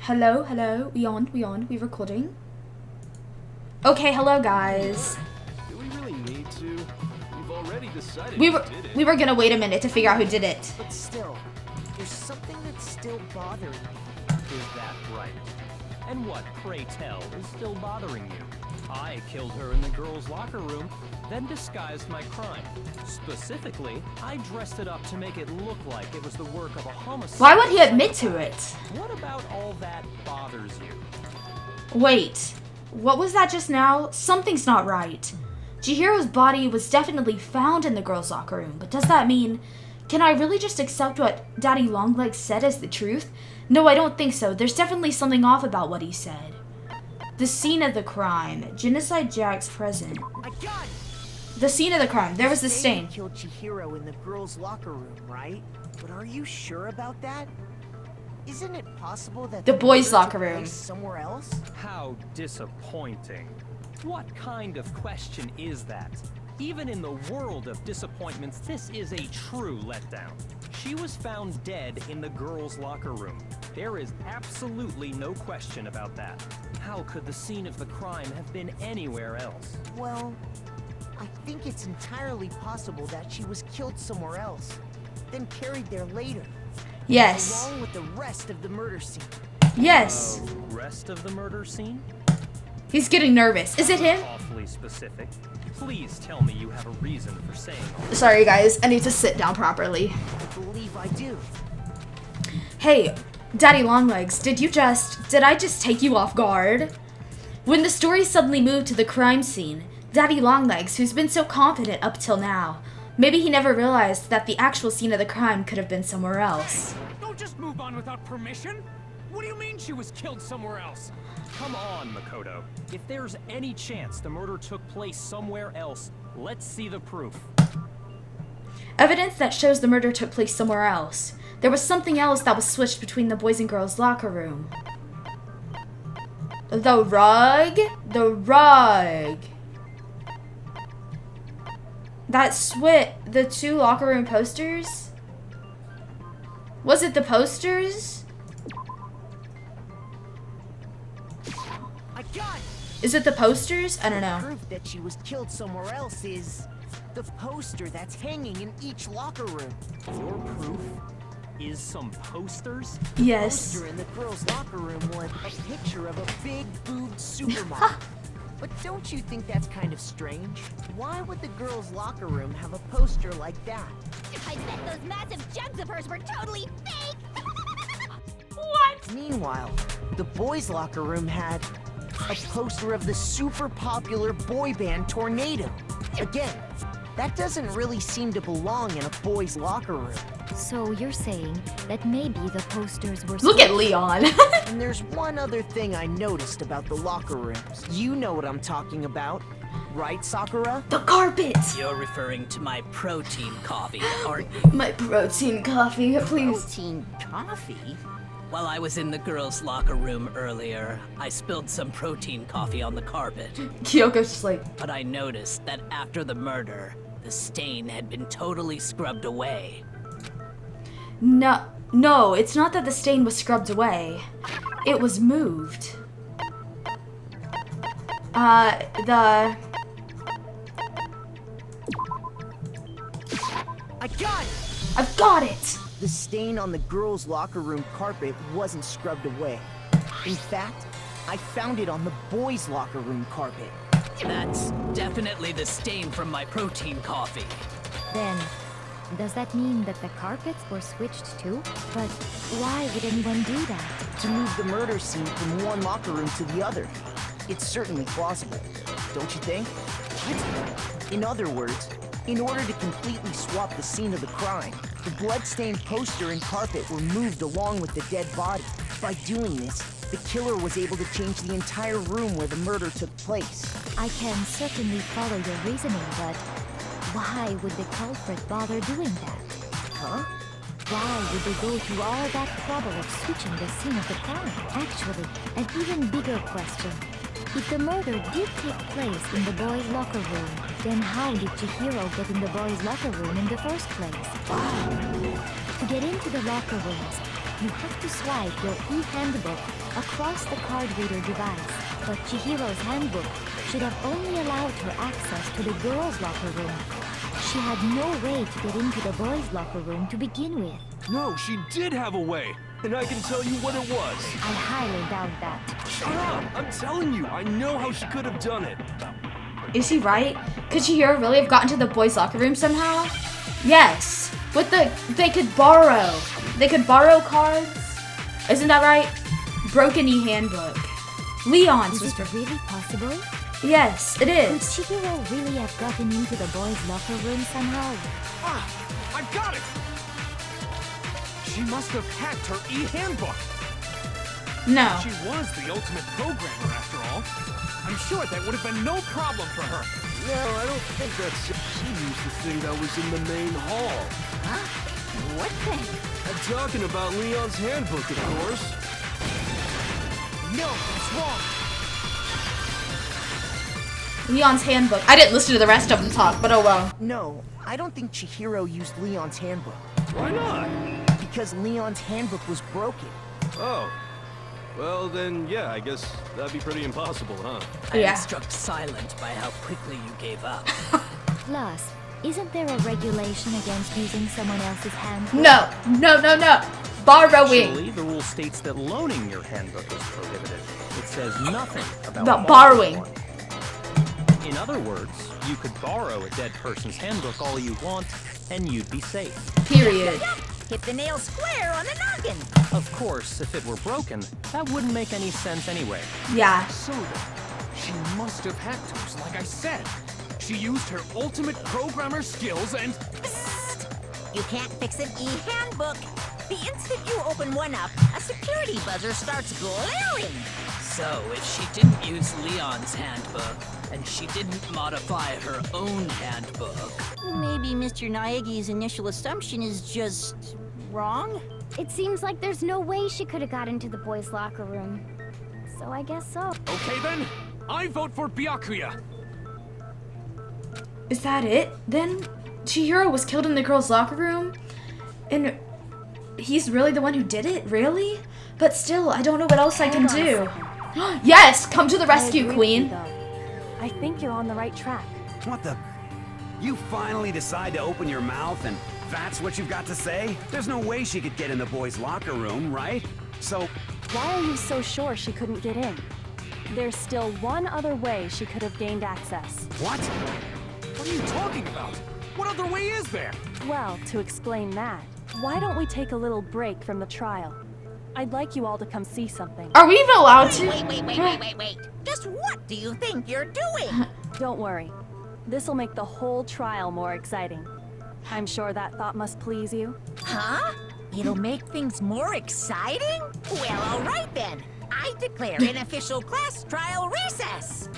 Hello, hello. We on. We recording? Okay, hello guys. Do we really need to? We've already decided We were gonna wait a minute to figure out who did it. But still, there's something that's still bothering me. Is that right? And what, pray tell, is still bothering you? I killed her in the girls' locker room, then disguised my crime. Specifically, I dressed it up to make it look like it was the work of a homicide. Why would he admit to it? What about all that bothers you? Wait, what was that just now? Something's not right. Chihiro's body was definitely found in the girls' locker room, but does that mean... Can I really just accept what Daddy Longlegs said as the truth? No, I don't think so. There's definitely something off about what he said. The scene of the crime. Genocide Jack's present. I got it! The scene of the crime. There was the stain. Killed Chihiro in the girls' locker room, right? But are you sure about that? Isn't it possible that The boys' murder locker took room. place somewhere else? How disappointing. What kind of question is that? Even in the world of disappointments, this is a true letdown. She was found dead in the girls' locker room. There is absolutely no question about that. How could the scene of the crime have been anywhere else? Well, I think it's entirely possible that she was killed somewhere else, then carried there later. Yes. Along with the rest of the murder scene. Yes. Rest of the murder scene? He's getting nervous. Is it him? Awfully specific. Please tell me you have a reason for saying all this. Sorry guys, I need to sit down properly. I believe I do. Hey, Daddy Longlegs, did I just take you off guard? When the story suddenly moved to the crime scene, Daddy Longlegs, who's been so confident up till now, maybe he never realized that the actual scene of the crime could have been somewhere else. Don't just move on without permission. What do you mean she was killed somewhere else? Come on, Makoto. If there's any chance the murder took place somewhere else, let's see the proof. Evidence that shows the murder took place somewhere else. There was something else that was switched between the boys and girls' locker room. The rug? The rug. The two locker room posters? Was it the posters? I got it! Is it the posters? I don't know. Proof that she was killed somewhere else is the poster that's hanging in each locker room. Your proof is some posters? Yes. The poster in the girls' locker room was a picture of a big boobed supermodel. But don't you think that's kind of strange? Why would the girls' locker room have a poster like that? I bet those massive jugs of hers were totally fake! What? Meanwhile, the boys' locker room had a poster of the super popular boy band Tornado. Again, that doesn't really seem to belong in a boys' locker room. So you're saying that maybe the posters were... Look at Leon. And there's one other thing I noticed about the locker rooms. You know what I'm talking about, right, Sakura? The carpet. You're referring to my protein coffee, aren't you? My protein coffee, please. Protein coffee? While I was in the girls' locker room earlier, I spilled some protein coffee on the carpet. Kyoko's just like... But I noticed that after the murder, the stain had been totally scrubbed away. No, it's not that the stain was scrubbed away. It was moved. I got it! I've got it! The stain on the girls' locker room carpet wasn't scrubbed away. In fact, I found it on the boys' locker room carpet. That's definitely the stain from my protein coffee. Then, does that mean that the carpets were switched too? But why would anyone do that? To move the murder scene from one locker room to the other. It's certainly plausible, don't you think? What? In other words, in order to completely swap the scene of the crime, the blood-stained poster and carpet were moved along with the dead body. By doing this, the killer was able to change the entire room where the murder took place. I can certainly follow your reasoning, but why would the culprit bother doing that? Huh? Why would they go through all that trouble of switching the scene of the crime? Actually, an even bigger question. If the murder did take place in the boys' locker room, then how did Chihiro get in the boys' locker room in the first place? To get into the locker rooms, you have to swipe your e-handbook across the card reader device. But Chihiro's handbook should have only allowed her access to the girls' locker room. She had no way to get into the boys' locker room to begin with. No, she did have a way, and I can tell you what it was. I highly doubt that. Shut up! I'm telling you, I know how she could have done it. Is he right? Could Chihiro really have gotten to the boys' locker room somehow? Yes. They could borrow cards. Isn't that right? Broken e-handbook. Leon's Is was it really possible? Yes, it Could is. Chihiro really have gotten into the boys' locker room somehow? Ah, I've got it! She must have hacked her e-handbook. No. She was the ultimate programmer after all. I'm sure that would have been no problem for her. No, I don't think that's... She used the thing that was in the main hall. Huh? What thing? I'm talking about Leon's handbook, of course. No, it's wrong. Leon's handbook. I didn't listen to the rest of them talk, but oh well. No, I don't think Chihiro used Leon's handbook. Why not? Because Leon's handbook was broken. Oh. Well, then, yeah, I guess that'd be pretty impossible, huh? I Yeah. am struck silent by how quickly you gave up. Plus, isn't there a regulation against using someone else's handbook? No. Borrowing. Actually, the rule states that loaning your handbook is prohibited. It says nothing about About borrowing. one. In other words, you could borrow a dead person's handbook all you want, and you'd be safe. Period. Hit the nail square on the noggin. Of course, if it were broken, that wouldn't make any sense anyway. Yeah. So then, she must have hacked hers, like I said. She used her ultimate programmer skills and... You can't fix an e-handbook. The instant you open one up, a security buzzer starts glaring. So, if she didn't use Leon's handbook, and she didn't modify her own handbook, Maybe Mr. Naegi's initial assumption is just wrong? It seems like there's no way she could have got into the boys' locker room. So I guess so. Okay then, I vote for Byakuya. Is that it? Then Chihiro was killed in the girls' locker room? And he's really the one who did it? Really? But still, I don't know what else I can do. Yes! Come to the rescue, Queen! I think you're on the right track. What the? You finally decide to open your mouth and that's what you've got to say? There's no way she could get in the boys' locker room, right? So... Why are you so sure she couldn't get in? There's still one other way she could have gained access. What? What are you talking about? What other way is there? Well, to explain that, why don't we take a little break from the trial? I'd like you all to come see something. Are we even allowed to? Wait. Just what do you think you're doing? Don't worry. This'll make the whole trial more exciting. I'm sure that thought must please you. Huh? It'll make things more exciting? Well, all right then. I declare an official class trial recess.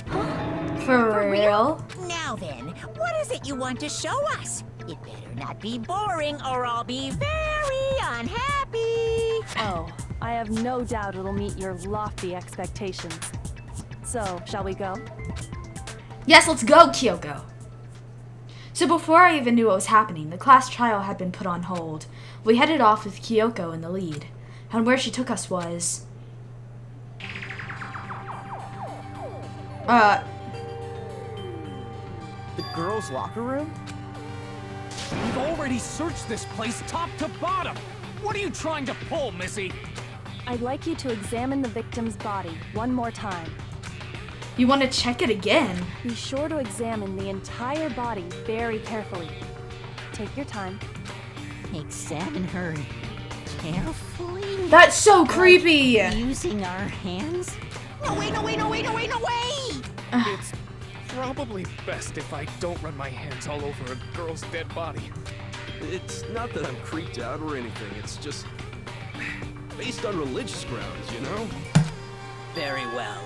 For real? Now then, what is it you want to show us? It better not be boring or I'll be very unhappy. Oh, I have no doubt it'll meet your lofty expectations. So, shall we go? Yes, let's go, Kyoko. So before I even knew what was happening, the class trial had been put on hold. We headed off with Kyoko in the lead. And where she took us was... The girls' locker room? We've already searched this place top to bottom. What are you trying to pull, Missy? I'd like you to examine the victim's body one more time. You want to check it again? Be sure to examine the entire body very carefully. Take your time. Examine her carefully. That's so creepy! Using our hands? No way! It's probably best if I don't run my hands all over a girl's dead body. It's not that I'm creeped out or anything, it's just... based on religious grounds, you know? very well.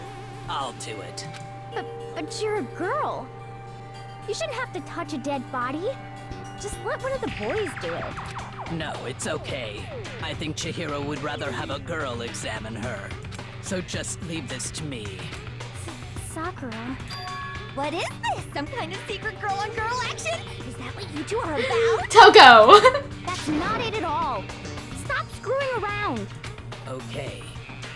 I'll do it. But you're a girl. You shouldn't have to touch a dead body. Just let one of the boys do it. No, it's okay. I think Chihiro would rather have a girl examine her. So just leave this to me. Sakura. What is this? Some kind of secret girl-on-girl action? Is that what you two are about? Toko! That's not it at all. Stop screwing around. Okay,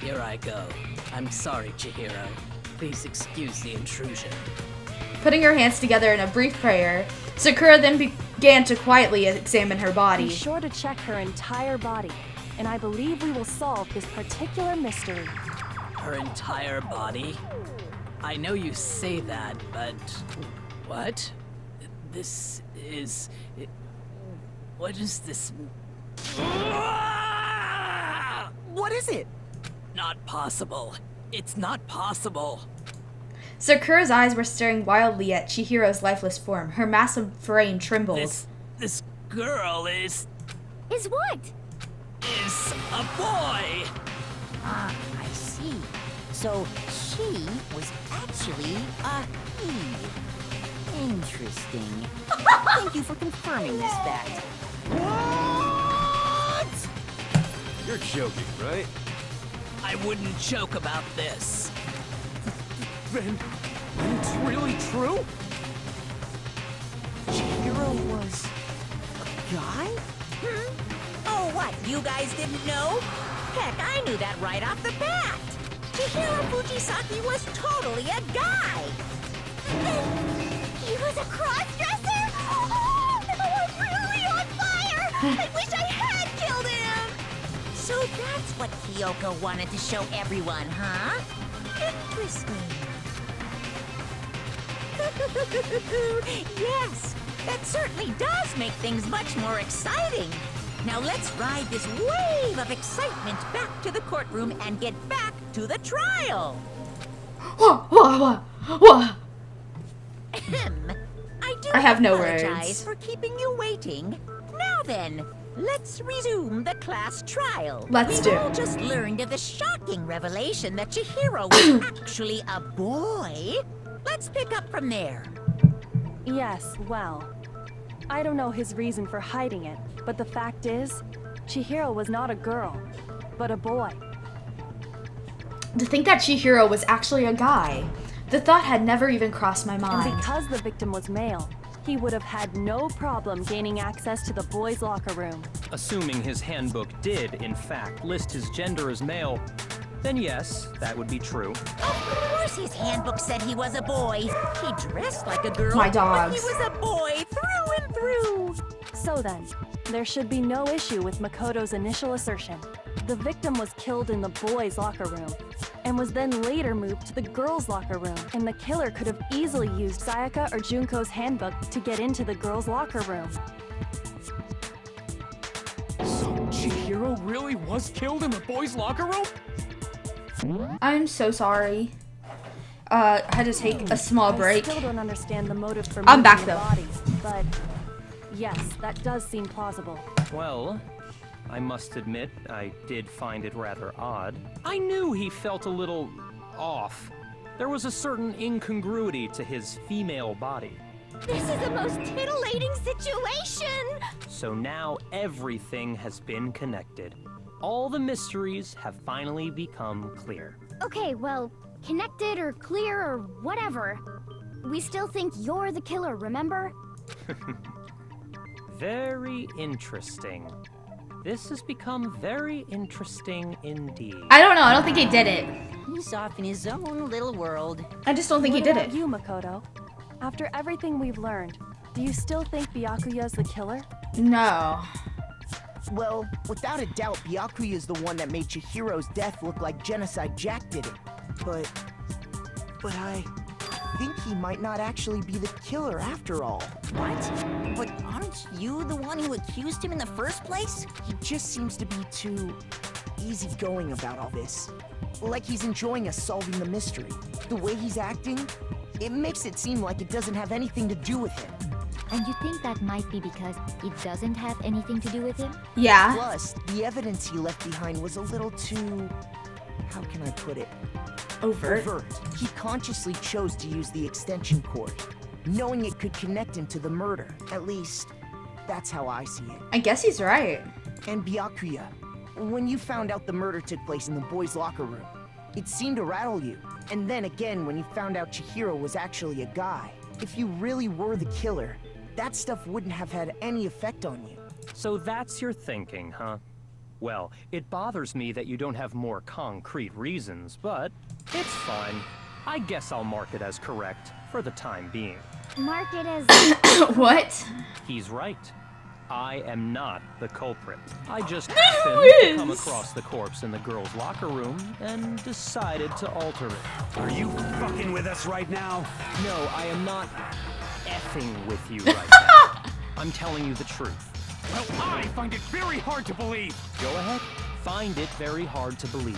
here I go. I'm sorry, Chihiro. Please excuse the intrusion. Putting her hands together in a brief prayer, Sakura then began to quietly examine her body. Be sure to check her entire body, and I believe we will solve this particular mystery. Her entire body? I know you say that, but... What? This is... What is this? What is it? Not possible. It's not possible. Sakura's eyes were staring wildly at Chihiro's lifeless form. Her massive frame trembled. This girl is what? Is a boy. Ah, I see. So she was actually a he. Interesting. Thank you for confirming this fact. What? You're joking, right? I wouldn't joke about this. Then it's really true? Chihiro was a guy? Oh, what? You guys didn't know? Heck, I knew that right off the bat. Chihiro Fujisaki was totally a guy. He was a cross-dresser? Oh, I'm really on fire! I wish I had killed him! So that's what Kyoko wanted to show everyone, huh? Interesting. Yes, that certainly does make things much more exciting. Now let's ride this wave of excitement back to the courtroom and get back to the trial. I have no apologize words. for keeping you waiting. Now then, let's resume the class trial. Let's We've all just learned of the shocking revelation that Chihiro was actually a boy. Let's pick up from there. Yes, well, I don't know his reason for hiding it, but the fact is, Chihiro was not a girl, but a boy. To think that Chihiro was actually a guy. The thought had never even crossed my And mind. because the victim was male, he would have had no problem gaining access to the boys' locker room. Assuming his handbook did, in fact, list his gender as male, then yes, that would be true. Of course his handbook said he was a boy. He dressed like a girl, My but dogs. he was a boy through and through. So then, there should be no issue with Makoto's initial assertion. The victim was killed in the boys' locker room, and was then later moved to the girls' locker room, and the killer could have easily used Sayaka or Junko's handbook to get into the girls' locker room. So Chihiro really was killed in the boys' locker room? I'm so sorry. I had to take a small break. I still don't understand the motive for I'm moving back, the though. body, but yes, that does seem plausible. Well, I must admit, I did find it rather odd. I knew he felt a little off. There was a certain incongruity to his female body. This is the most titillating situation! So now everything has been connected. All the mysteries have finally become clear. Okay, well, connected or clear or whatever. We still think you're the killer, remember? Very interesting. This has become very interesting indeed. I don't know. I don't think he did it. He's off in his own little world. I just don't think he What did about it. you, Makoto? After everything we've learned, do you still think Byakuya's the killer? No. Well, without a doubt, Byakuya is the one that made Chihiro's death look like Genocide Jack did it. But I think he might not actually be the killer after all. What? But aren't you the one who accused him in the first place? He just seems to be too easygoing about all this. Like he's enjoying us solving the mystery. The way he's acting, it makes it seem like it doesn't have anything to do with him. And you think that might be because it doesn't have anything to do with him? Yeah. Plus, the evidence he left behind was a little too... how can I put it? Overt. He consciously chose to use the extension cord, knowing it could connect him to the murder. At least, that's how I see it. I guess he's right. And Byakuya, when you found out the murder took place in the boys' locker room, it seemed to rattle you. And then again, when you found out Chihiro was actually a guy, if you really were the killer, that stuff wouldn't have had any effect on you. So that's your thinking, huh? Well, it bothers me that you don't have more concrete reasons, but it's fine. I guess I'll mark it as correct for the time being. Mark it as... What? He's right. I am not the culprit. I just Who happened to is? come across the corpse in the girls' locker room and decided to alter it. Are you fucking with us right now? No, I am not effing with you right now. I'm telling you the truth. Well, I find it very hard to believe. Go ahead. Find it very hard to believe.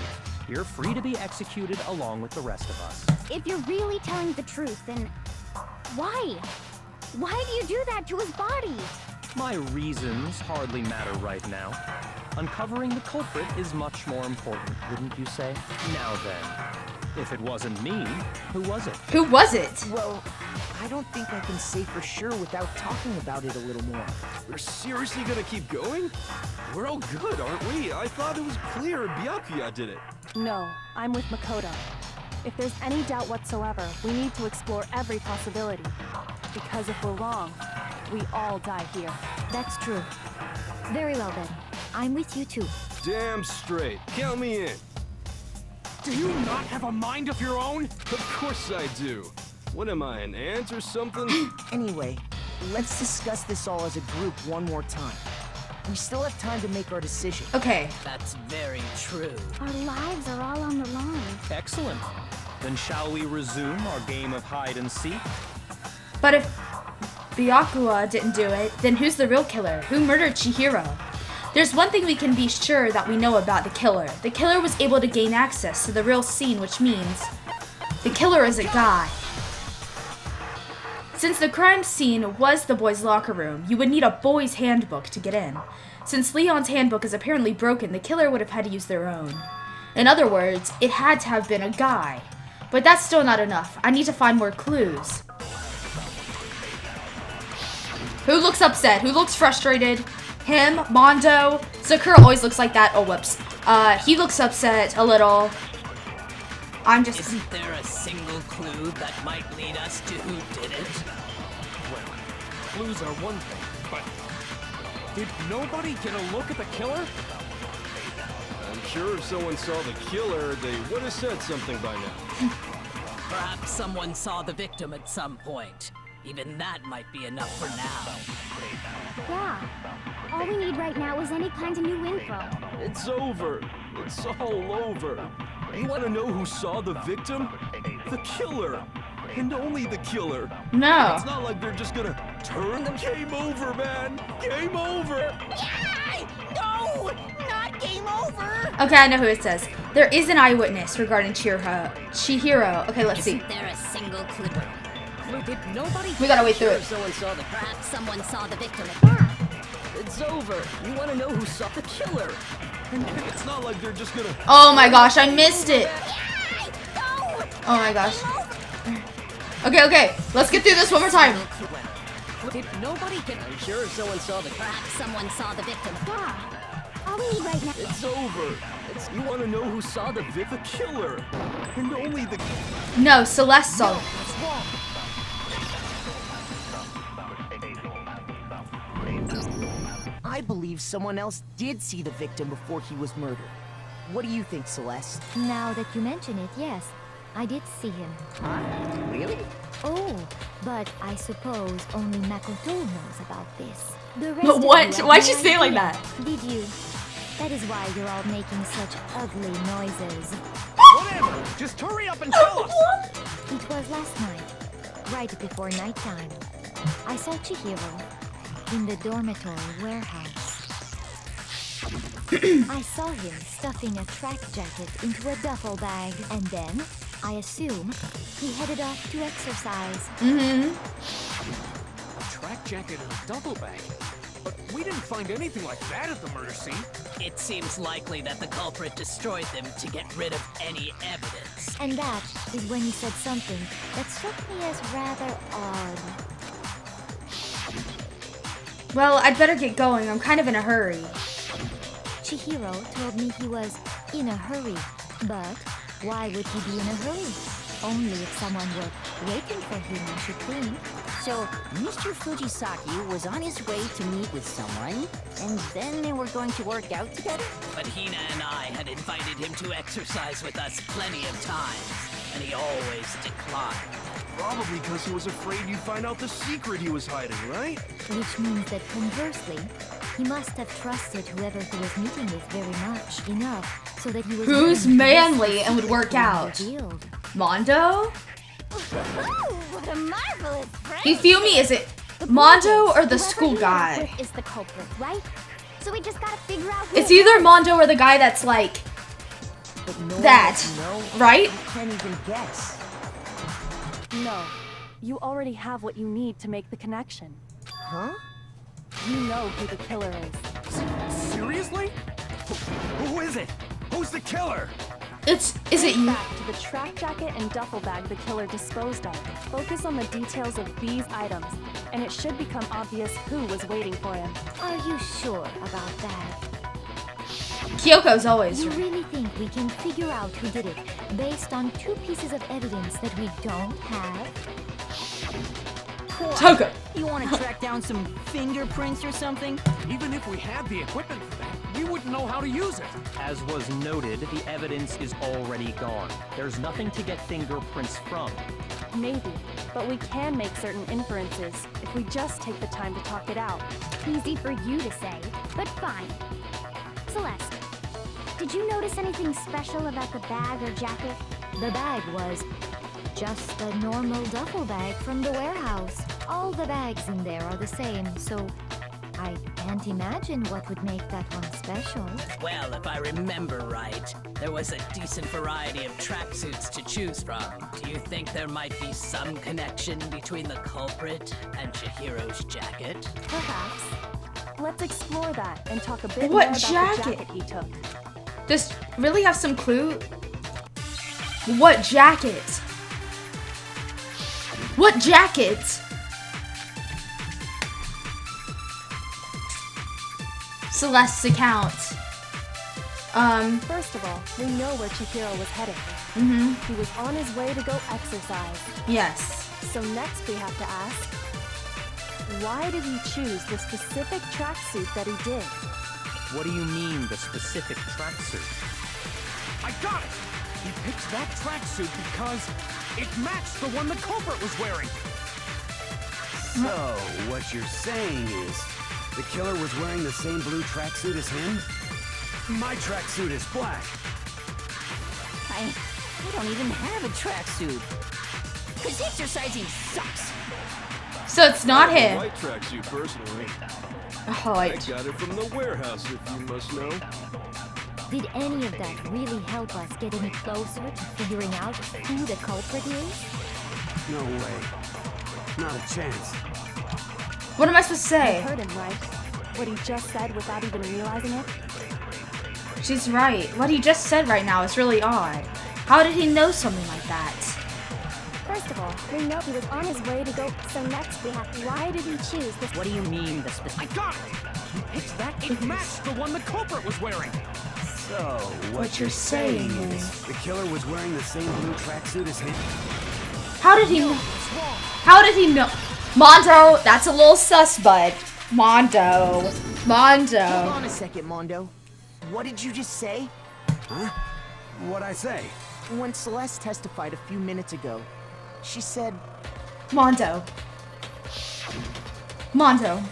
You're free to be executed along with the rest of us. If you're really telling the truth, then... Why? Why do you do that to his body? My reasons hardly matter right now. Uncovering the culprit is much more important, wouldn't you say? Now then, if it wasn't me, who was it? Who was it? Well, I don't think I can say for sure without talking about it a little more. We're seriously gonna keep going? We're all good, aren't we? I thought it was clear Byakuya did it. No, I'm with Makoto. If there's any doubt whatsoever, we need to explore every possibility. Because if we're wrong, we all die here. That's true. Very well then. I'm with you too. Damn straight. Count me in. Do you not have a mind of your own? Of course I do. What am I, an ant or something? Anyway, let's discuss this all as a group one more time. We still have time to make our decision. Okay. That's very true. Our lives are all on the line. Excellent. Then shall we resume our game of hide and seek? But if Byakuya didn't do it, then who's the real killer? Who murdered Chihiro? There's one thing we can be sure that we know about the killer. The killer was able to gain access to the real scene, which means the killer is a guy. Since the crime scene was the boys' locker room, you would need a boys' handbook to get in. Since Leon's handbook is apparently broken, the killer would have had to use their own. In other words, it had to have been a guy. But that's still not enough. I need to find more clues. Who looks upset? Who looks frustrated? Him? Mondo? Sakura always looks like that. Oh, whoops. He looks upset a little. I'm just... Isn't there a single clue that might lead us to who did it? Well, clues are one thing, but... Did nobody get a look at the killer? I'm sure if someone saw the killer, they would have said something by now. Perhaps someone saw the victim at some point. Even that might be enough for now. Yeah. All we need right now is any kind of new info. It's over. It's all over. You want to know who saw the victim? The killer. And only the killer. No. It's not like they're just gonna turn. Game over, man. Game over. Yeah! No! Not game over! Okay, I know who it says. There is an eyewitness regarding Chihiro. Okay, let's see. Isn't there a single clue? Did nobody... We gotta wait through it. Someone saw the... Perhaps someone saw the victim. It's over. You want to know who saw the killer? It's not like they're just gonna... Oh my gosh, I missed it. Oh my gosh. Okay, let's get through this one more time. Did nobody get... I'm sure if someone saw the... Perhaps someone saw the victim. Yeah. All we need right now... It's over. You want to know who saw the killer. And only the... No, Celeste saw it. I believe someone else did see the victim before he was murdered. What do you think, Celeste? Now that you mention it, yes. I did see him. Really? Oh, but I suppose only Makoto knows about this. The rest But of what? you have Why'd no she say it like idea, that? Did you? That is why you're all making such ugly noises. Whatever! Just hurry up and tell us! It was last night, right before nighttime. I saw Chihiro in the dormitory warehouse. I saw him stuffing a track jacket into a duffel bag, and then, I assume, he headed off to exercise. A track jacket and a duffel bag? But we didn't find anything like that at the murder scene. It seems likely that the culprit destroyed them to get rid of any evidence. And that is when he said something that struck me as rather odd. Well, I'd better get going. I'm kind of in a hurry. Chihiro told me he was in a hurry. But why would he be in a hurry? Only if someone were waiting for him, I should think. So, Mr. Fujisaki was on his way to meet with someone, and then they were going to work out together? But Hina and I had invited him to exercise with us plenty of times, and he always declined. Probably because he was afraid you'd find out the secret he was hiding, right? Which means that conversely, he must have trusted whoever he was meeting with very much enough so that he was Who's willing to manly risk and would work being out? revealed. Mondo? What a marvelous friend! You feel me? Is it The Mondo point or is, the whoever school he met guy? with is the culprit, right? So we just gotta figure out who It's it either was. Mondo or the guy that's like But no that, one will know. right? I can't even guess. No. You already have what you need to make the connection. Huh? You know who the killer is. Seriously? Who is it? Who's the killer? Is it Think you? back to the track jacket and duffel bag the killer disposed of. Focus on the details of these items, and it should become obvious who was waiting for him. Are you sure about that? Kyoko's always You right. really think we can figure out who did it based on 2 pieces of evidence that we don't have? Toko. You want to track down some fingerprints or something? Even if we had the equipment for that, we wouldn't know how to use it. As was noted, the evidence is already gone. There's nothing to get fingerprints from. Maybe, but we can make certain inferences if we just take the time to talk it out. Easy for you to say, but fine. Celeste, did you notice anything special about the bag or jacket? The bag was just a normal duffel bag from the warehouse. All the bags in there are the same, so I can't imagine what would make that one special. Well, if I remember right, there was a decent variety of tracksuits to choose from. Do you think there might be some connection between the culprit and Chihiro's jacket? Perhaps. Let's explore that and talk a bit What more about jacket? the jacket he took. Does really have some clue? What jacket? What jacket? Celeste's account. First of all, we know where Chihiro was headed. He was on his way to go exercise. Yes. So next we have to ask, why did he choose the specific tracksuit that he did? What do you mean, the specific tracksuit? I got it! He picked that tracksuit because it matched the one the culprit was wearing. So, what you're saying is, the killer was wearing the same blue tracksuit as him? My tracksuit is black. I don't even have a tracksuit. Because exercising sucks. So it's not I have a him. white tracksuit, personally. Oh, I got it from the warehouse, if you must know. Did any of that really help us get any closer to figuring out who the culprit is? No way. Not a chance. What am I supposed to You say? heard him, right? What he just said without even realizing it? She's right. What he just said right now is really odd. How did he know something like that? First of all, we know he was on his way to go. So next we have to. Why did he choose this? What do you mean, the specific? I got it! He picked that, it matched the one the culprit was wearing. So, What you're saying is... the killer was wearing the same blue tracksuit as him? How did he know? How did he know? Mondo, that's a little sus, bud. Mondo. Hold Mondo. on a second, Mondo. What did you just say? Huh? What'd I say? When Celeste testified a few minutes ago, she said, Mondo. Mondo.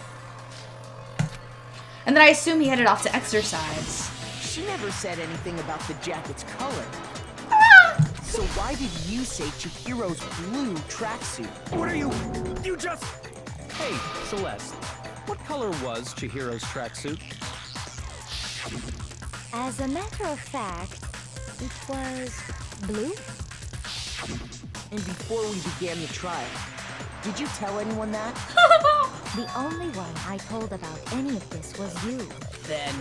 And then I assume he headed off to exercise. she never said anything about the jacket's color. So why did you say Chihiro's blue tracksuit? What are you just... Hey, Celeste. What color was Chihiro's tracksuit? As a matter of fact, it was blue. And before we began the trial, did you tell anyone that? The only one I told about any of this was you. Then,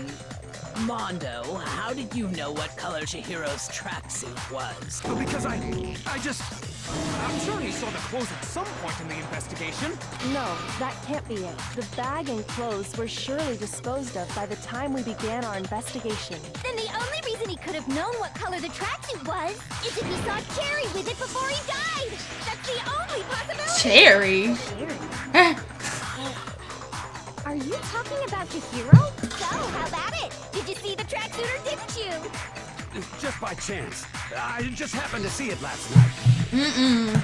Mondo, how did you know what color Chihiro's tracksuit was? Because I just... I'm sure he saw the clothes at some point in the investigation. No, that can't be it. The bag and clothes were surely disposed of by the time we began our investigation. Then the only reason he could have known what color the tracksuit was is if he saw Cherry with it before he died. That's the only possibility. Cherry? Are you talking about Chihiro? So, how about it? Did you see the tracksuit or didn't you? Just by chance. I just happened to see it last night.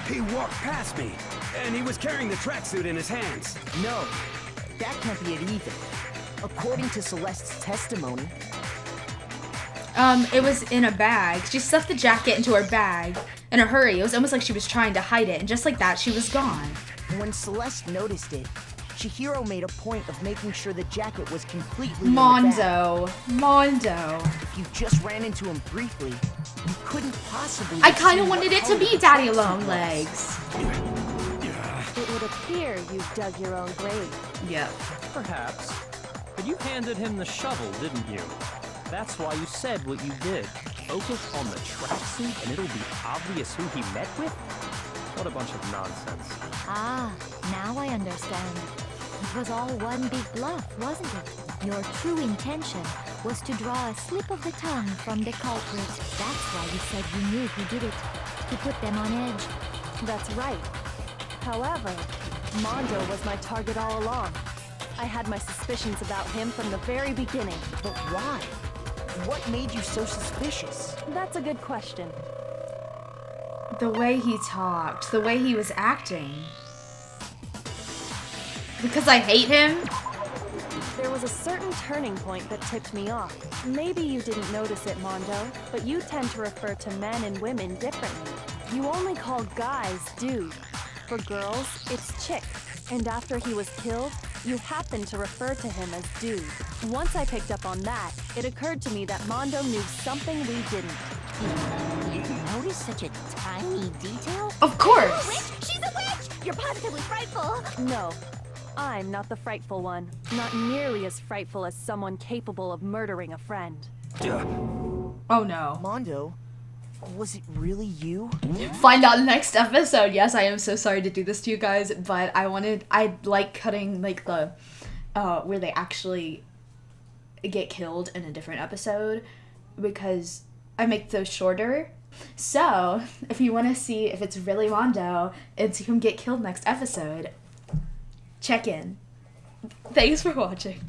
He walked past me, and he was carrying the tracksuit in his hands. No, that can't be it either. According to Celeste's testimony. It was in a bag. She stuffed the jacket into her bag in a hurry. It was almost like she was trying to hide it, and just like that, she was gone. When Celeste noticed it, Chihiro made a point of making sure the jacket was completely Mondo. If you just ran into him briefly, you couldn't possibly. I kind of wanted it to be Daddy Longlegs. It would appear you dug your own grave. Yep. Perhaps. But you handed him the shovel, didn't you? That's why you said what you did. Focus on the tracksuit and it'll be obvious who he met with? What a bunch of nonsense. Ah, now I understand. It was all one big bluff, wasn't it? Your true intention was to draw a slip of the tongue from the culprit. That's why you said you knew who did it, to put them on edge. That's right. However, Mondo was my target all along. I had my suspicions about him from the very beginning. But why? What made you so suspicious? That's a good question. The way he talked, the way he was acting. Because I hate him? There was a certain turning point that tipped me off. Maybe you didn't notice it, Mondo, but you tend to refer to men and women differently. You only call guys dude. For girls, it's chick. And after he was killed, you happened to refer to him as dude. Once I picked up on that, it occurred to me that Mondo knew something we didn't. You noticed such a tiny detail? Of course. She's a witch! You're positively frightful. No, I'm not the frightful one. Not nearly as frightful as someone capable of murdering a friend. Oh no. Mondo, was it really you? Find out next episode. Yes, I am so sorry to do this to you guys, but I like cutting like the where they actually get killed in a different episode because I make those shorter. So if you want to see if it's really Mondo and see him get killed next episode, check in. Thanks for watching.